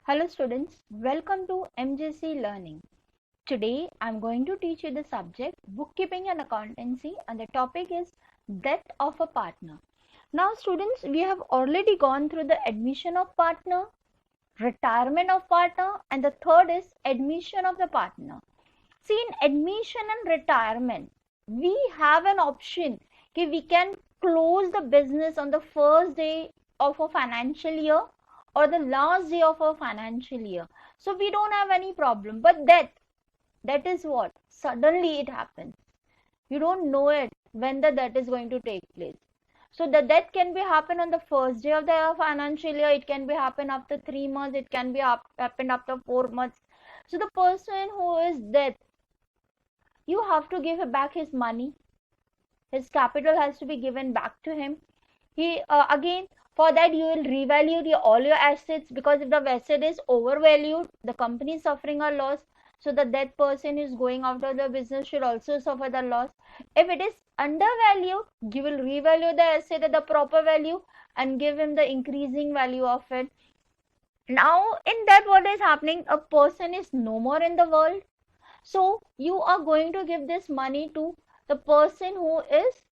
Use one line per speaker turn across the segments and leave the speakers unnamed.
Hello students, welcome to MJC Learning. Today I am going to teach you the subject bookkeeping and accountancy, and the topic is death of a partner. Now students, we have already gone through the admission of partner, retirement of partner, and the third is admission of the partner. See, in admission and retirement, we have an option that we can close the business on the first day of a financial year or the last day of a financial year. So we don't have any problem. But that is what? Suddenly it happens. You don't know it when the death is going to take place. So the death can be happen on the first day of the financial year. It can be happen after 3 months. It can be happened after 4 months. So the person who is dead, you have to give back his money. His capital has to be given back to him. He again, for that you will revalue all your assets, because if the asset is overvalued, the company is suffering a loss. So the dead person is going out of the business should also suffer the loss. If it is undervalued, you will revalue the asset at the proper value and give him the increasing value of it. Now in that, what is happening? A person is no more in the world. So you are going to give this money to the person who is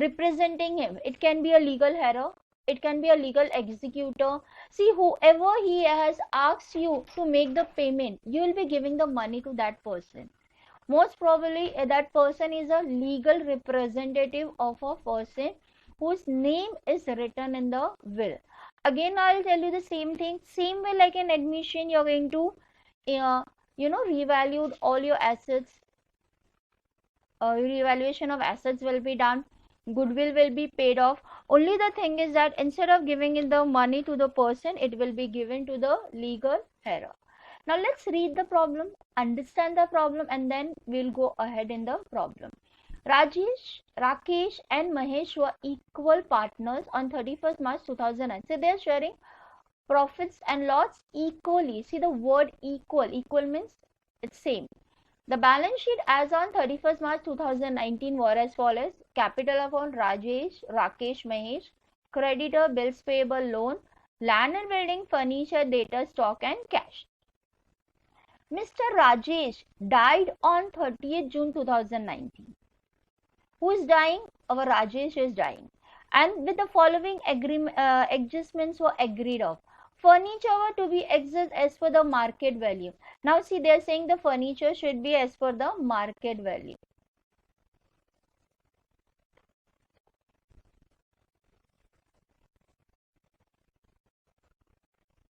representing him. It can be a legal heir, it can be a legal executor. See, whoever he has asked you to make the payment, you will be giving the money to that person. Most probably that person is a legal representative of a person whose name is written in the will. Again, I'll tell you the same thing. Same way, like an admission, you're going to revalue all your assets. Revaluation of assets will be done, goodwill will be paid off. Only the thing is that instead of giving in the money to the person, it will be given to the legal heir. Now let's read the problem, understand the problem, and then we'll go ahead in the problem. Rakesh and Mahesh were equal partners on 31st March 2009. So they are sharing profits and loss equally. See the word equal. Equal means it's same. The balance sheet as on 31st March 2019 were as follows. Capital account Rakesh, Mahesh. Creditor, bills payable, loan. Land and building, furniture, data, stock and cash. Mr. Rajesh died on 30th June 2019. Who is dying? Our Rajesh is dying. And with the following adjustments were agreed of. Furniture were to be exit as per the market value. Now see, they are saying the furniture should be as per the market value.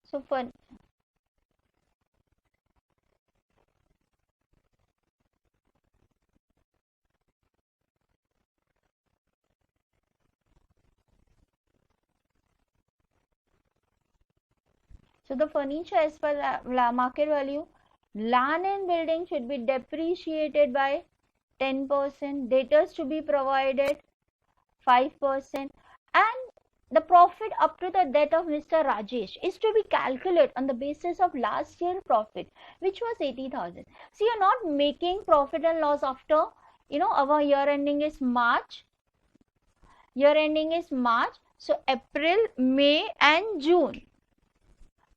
So the furniture as per market value. Land and building should be depreciated by 10%. Debtors to be provided 5%. And the profit up to the death of Mr. Rajesh is to be calculated on the basis of last year profit, which was 80,000. So you're not making profit and loss after, our year ending is March. Year ending is March. So April, May and June.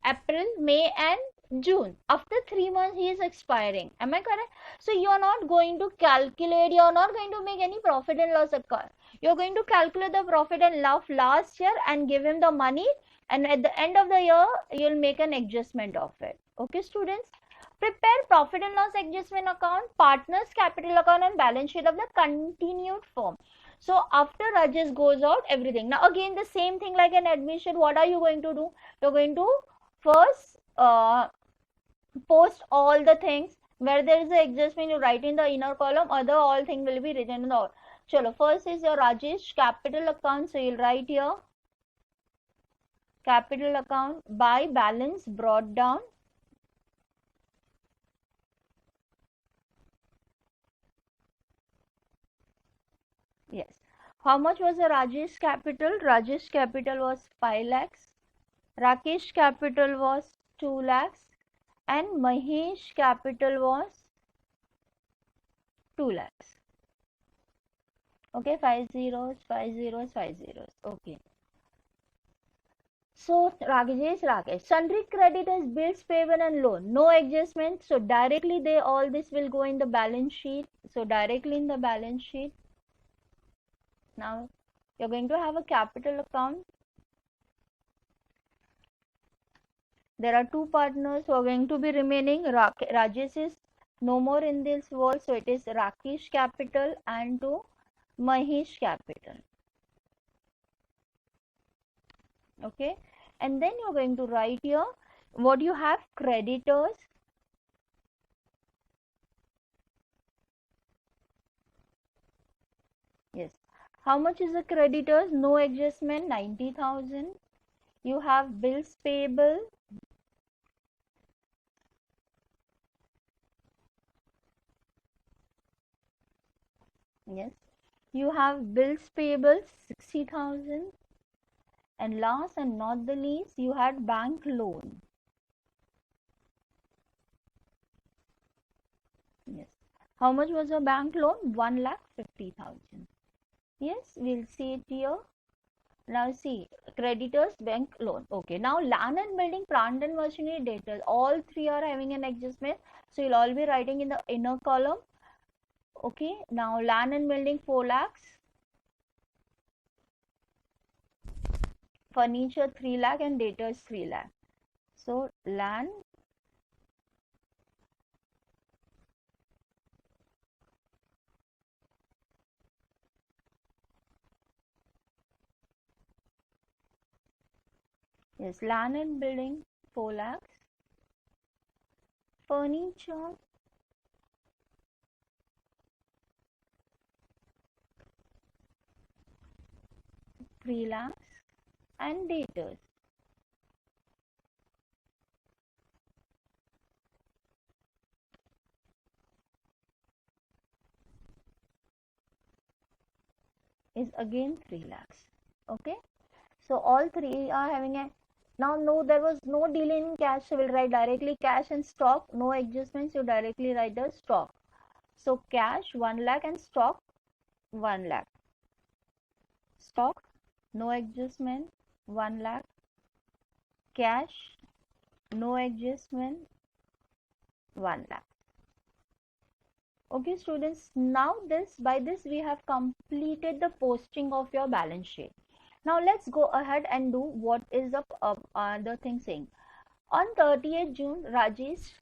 April, May and June. After 3 months, he is expiring. Am I correct? So you are not going to calculate, you are not going to make any profit and loss occur. You are going to calculate the profit and loss last year and give him the money. And at the end of the year, you will make an adjustment of it. Okay, students? Prepare profit and loss adjustment account, partners capital account and balance sheet of the continued firm. So after Rajesh goes out, everything. Now again, the same thing like an admission. What are you going to do? You're going to first post all the things. Where there is an adjustment, you write in the inner column, other all things will be written in the order. Chalo, first is your Rajesh capital account, so you'll write here capital account by balance brought down. Yes. How much was the Rajesh capital? Rajesh capital was 5 lakhs. Rakesh capital was 2 lakhs. And Mahesh capital was 2 lakhs. Okay, 5 zeros, 5 zeros, 5 zeros. Okay. So Rakesh, sundry creditors, bills payable and loan, no adjustment. So directly all this will go in the balance sheet. So directly in the balance sheet. Now you're going to have a capital account. There are two partners who are going to be remaining. Rajesh is no more in this world, so it is Rakesh Capital and to Mahesh Capital. Okay, and then you're going to write here what you have: creditors. Yes. How much is the creditors? No adjustment, 90,000. You have bills payable. Yes. You have bills payable, 60,000. And last and not the least, you had bank loan. Yes. How much was your bank loan? 1,50,000. Yes, we'll see it here. Now see, creditors, bank loan. Okay, now land and building, plant and machinery, debtors. All three are having an adjustment. So you'll all be writing in the inner column. Okay, now land and building 4 lakhs. Furniture 3 lakh and debtors 3 lakh. So land yes, land and building 4 lakhs. Furniture 3 lakhs and debtors. Is again 3 lakhs. Okay, so all three are having a now no, there was no delay in cash, so we'll write directly cash and stock, no adjustments, you directly write the stock. So cash 1 lakh and stock 1 lakh. Stock no adjustment 1 lakh. Cash no adjustment 1 lakh. Okay students, now by this we have completed the posting of your balance sheet. Now let's go ahead and do what is the thing saying. On 30th June, Rajesh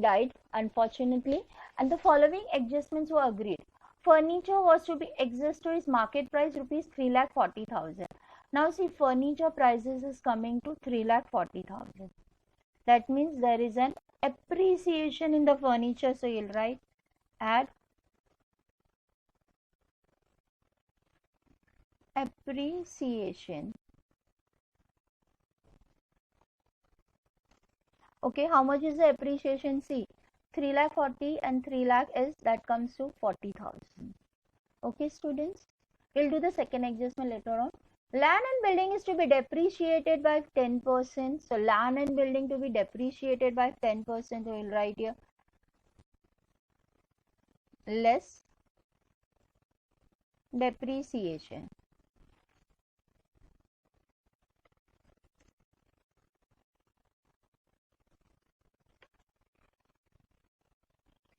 died unfortunately, and the following adjustments were agreed. Furniture was to be adjusted to its market price rupees 3,40,000. Now see, furniture prices is coming to 3,40,000. That means there is an appreciation in the furniture, so you'll write add appreciation. Okay, how much is the appreciation? See, 3,40,000 and 3 lakh is that comes to 40,000. Okay, students, we'll do the second adjustment later on. Land and building is to be depreciated by 10%. So land and building to be depreciated by 10%. So we'll write here less depreciation.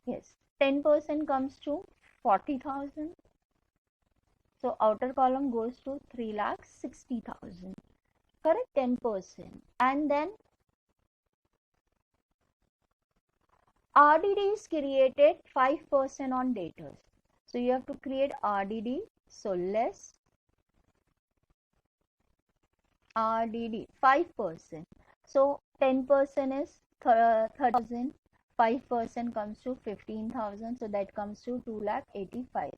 Yes, 10% comes to 40,000. So outer column goes to 3,60,000. Correct, 10%. And then RDD is created 5% on debtors. So you have to create RDD. So less RDD 5%. So 10% is 30,000. 5% comes to 15,000. So that comes to 2,85,000.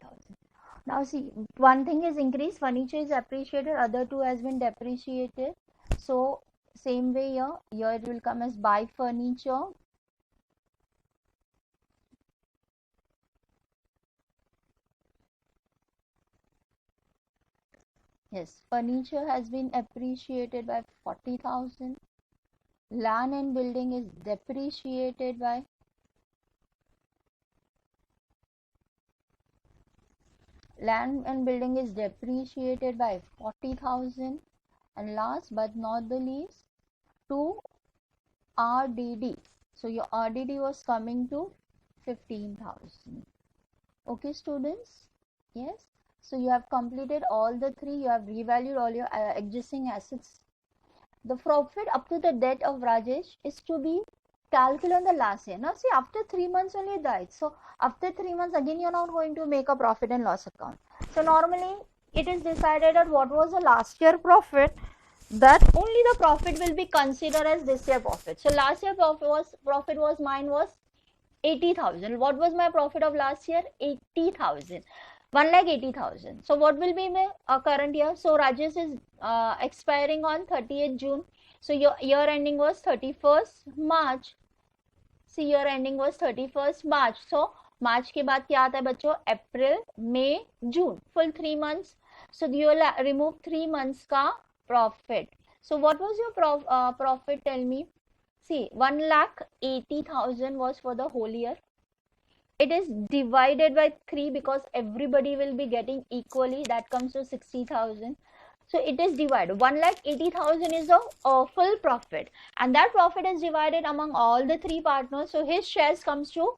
Now see, one thing is increased, furniture is appreciated, other two has been depreciated. So same way here it will come as buy furniture. Yes, furniture has been appreciated by 40,000. Land and building is depreciated by land and building is depreciated by 40,000. And last but not the least, to RDD. So your RDD was coming to 15,000. Okay, students? Yes. So you have completed all the three. You have revalued all your existing assets. The profit up to the debt of Rajesh is to be calculated on the last year. Now see, after 3 months only died. So after 3 months again you're not going to make a profit and loss account. So normally it is decided at what was the last year profit, that only the profit will be considered as this year profit. So last year profit was mine was 80,000. What was my profit of last year? 80,000. 1,80,000. So what will be my current year? So Rajesh is expiring on 30th June. So your year ending was 31st March. See, year ending was 31st March. So March के बाद क्या आता है बच्चों? April, May, June. Full 3 months. So you will remove 3 months का profit. So what was your profit? Tell me. See, 1,80,000 was for the whole year. It is divided by 3 because everybody will be getting equally. That comes to 60,000. So it is divided. 1,80,000 is the full profit, and that profit is divided among all the three partners. So his shares comes to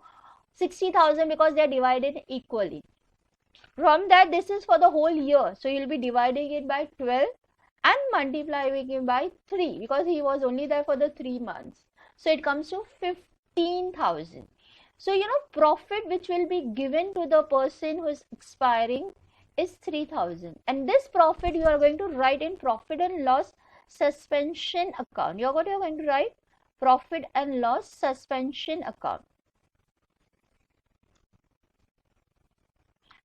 60,000 because they are divided equally. From that, this is for the whole year. So you'll be dividing it by 12 and multiplying it by 3 because he was only there for the 3 months. So it comes to 15,000. So profit which will be given to the person who is expiring is 3,000, and this profit you are going to write in profit and loss suspension account. You're going to write profit and loss suspension account,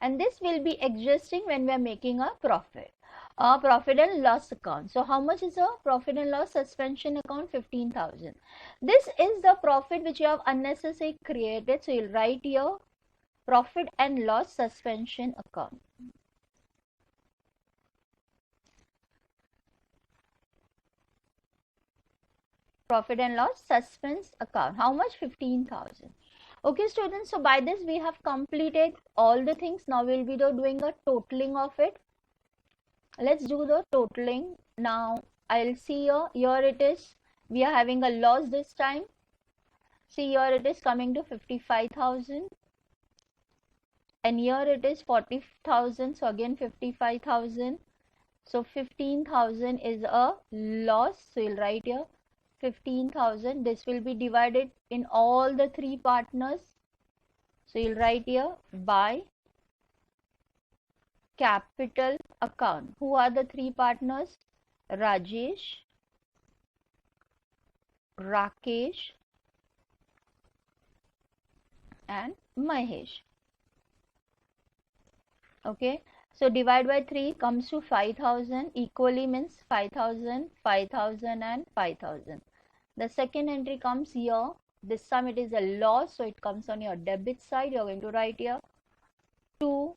and this will be existing when we are making a profit and loss account. So how much is a profit and loss suspension account? 15,000. This is the profit which you have unnecessarily created. So you'll write here profit and loss suspension account. Profit and loss suspense account. How much? 15,000. Okay, students. So by this we have completed all the things. Now we'll be doing a totaling of it. Let's do the totaling. Now I'll see here it is. We are having a loss this time. See, here it is coming to 55,000. And here it is 40,000. So again 55,000. So 15,000 is a loss. So you'll write here 15,000. This will be divided in all the three partners. So you'll write here by capital account. Who are the three partners? Rajesh, Rakesh, and Mahesh. Okay. So divide by 3 comes to 5,000. Equally means 5,000, 5,000 and 5,000. The second entry comes here. This time it is a loss. So it comes on your debit side. You're going to write here 2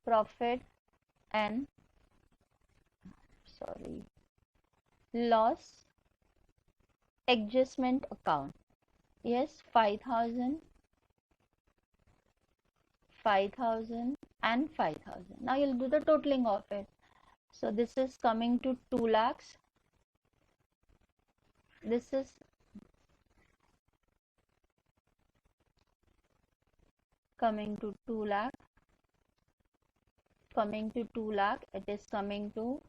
profit and loss adjustment account. Yes, 5,000, 5,000 and 5,000. Now you'll do the totaling of it. So this is coming to 2 lakhs. This is coming to 2 lakh. Coming to 2 lakh. It is coming to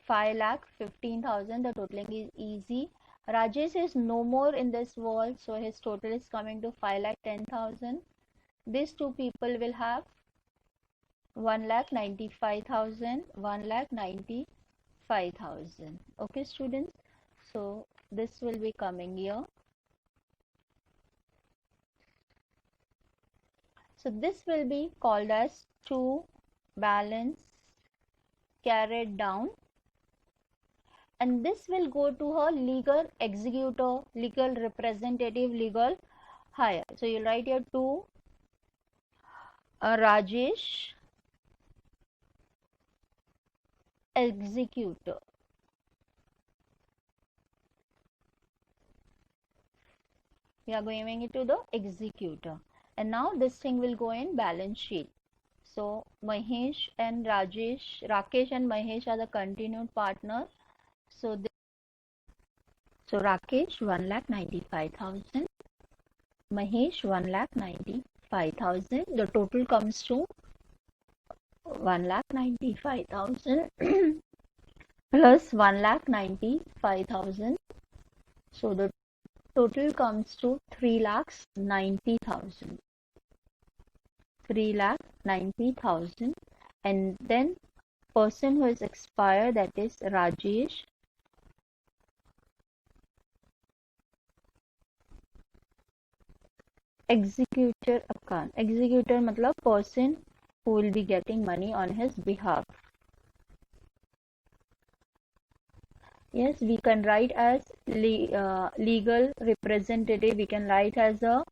5 lakh 15,000. The totaling is easy. Rajesh is no more in this world, so his total is coming to 5 lakh 10,000. These two people will have 1,95,000, 1,95,000. Okay, students. So this will be coming here. So this will be called as to balance carried down, and this will go to her legal executor, legal representative, legal hire. So you'll write here to Rajesh, executor. We are going it to the executor, and now this thing will go in balance sheet. So Rakesh and Mahesh are the continued partners. So Rakesh 1,95,000, Mahesh 1,95,000. The total comes to 1,95,000 plus 1,95,000. So the total comes to 3,90,000. 3,90,000. And then person who is expired, that is Rajesh. Executor account. Executor मतलब person who will be getting money on his behalf. Yes, we can write as legal representative. We can write as a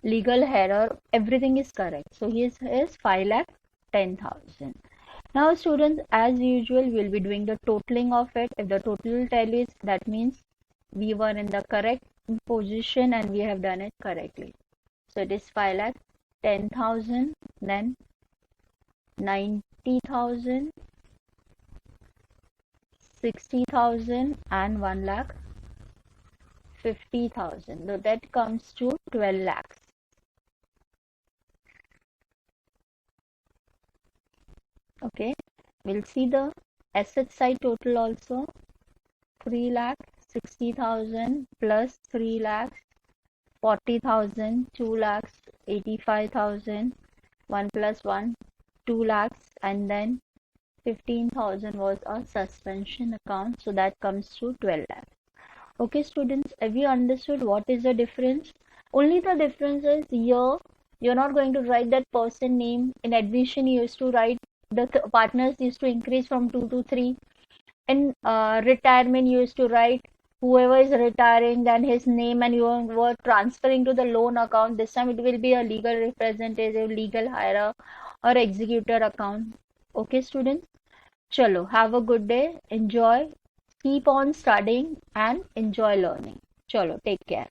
legal header. Everything is correct. So his is 5,10,000. Now students, as usual, we'll be doing the totaling of it. If the total tallies, that means we were in the correct position and we have done it correctly. So it is 5,10,000, then 90,000, 60,000 and 1,50,000. So that comes to 12 lakhs. Okay, we'll see the asset side total also. 3,60,000 plus 3,40,000, 2,85,000, 1 plus 1, 2 lakhs, and then 15,000 was a suspension account, so that comes to 12 lakhs. Okay students, have you understood what is the difference? Only the difference is here you're not going to write that person name. In admission you used to write the partners used to increase from 2 to 3. In retirement you used to write whoever is retiring, then his name, and you were transferring to the loan account. This time it will be a legal representative, legal hirer, or executor account. Okay students, chalo, have a good day, enjoy, keep on studying and enjoy learning. Chalo, take care.